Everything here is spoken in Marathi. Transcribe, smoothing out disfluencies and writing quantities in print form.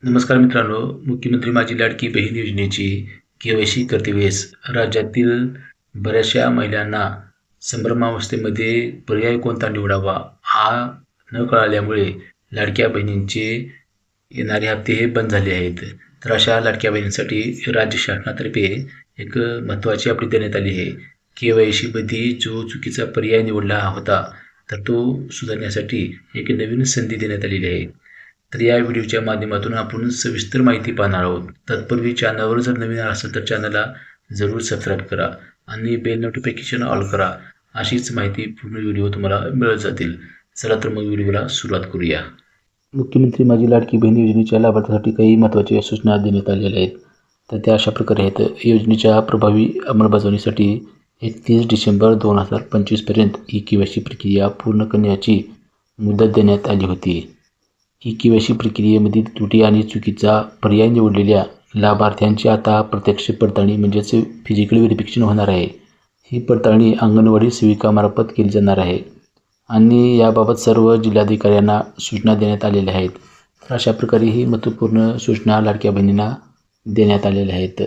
नमस्कार मित्रांनो, मुख्यमंत्री माझी लाडकी बहीण योजनेची के.वाय.सी करते वेळेस राज्यातील बऱ्याचशा महिलांना संभ्रमावस्थेमध्ये पर्याय कोणता निवडावा हा न कळाल्यामुळे लाडक्या बहिणींचे येणारे हप्ते हे बंद झाले आहेत. तर अशा लाडक्या बहिणींसाठी राज्य शासनातर्फे एक महत्त्वाची अपडेट देण्यात आली आहे. के.वाय.सीमध्ये जो चुकीचा पर्याय निवडला होता तर तो सुधारण्यासाठी एक नवीन संधी देण्यात आलेली आहे. तर या व्हिडिओच्या माध्यमातून आपण सविस्तर माहिती पाहणार आहोत. तत्पूर्वी चॅनलवर जर नवीन असेल तर चॅनलला जरूर सबस्क्राईब करा आणि बेल नोटिफिकेशन ऑल करा. अशीच माहिती पूर्ण व्हिडिओ तुम्हाला मिळत जातील. चला तर मग व्हिडिओला सुरुवात करूया. मुख्यमंत्री माझी लाडकी बहीण योजनेच्या लाभार्थ्यांसाठी काही महत्त्वाच्या सूचना देण्यात आलेल्या आहेत. तर त्या अशा प्रकारे आहेत. योजनेच्या प्रभावी अंमलबजावणीसाठी 31 डिसेंबर 2025 पर्यंत ही के.वाय.सी प्रक्रिया पूर्ण करण्याची मुदत देण्यात आली होती. ही के.वाय.सी प्रक्रियेमधील त्रुटी आणि चुकीचा पर्याय निवडलेल्या लाभार्थ्यांची आता प्रत्यक्ष पडताळणी म्हणजेच फिजिकल व्हेरिफिकेशन होणार आहे. ही पडताळणी अंगणवाडी सेविकामार्फत केली जाणार आहे आणि याबाबत सर्व जिल्हाधिकाऱ्यांना सूचना देण्यात आलेल्या आहेत. तर अशा प्रकारे ही महत्त्वपूर्ण सूचना लाडक्या बहिणींना देण्यात आलेल्या आहेत.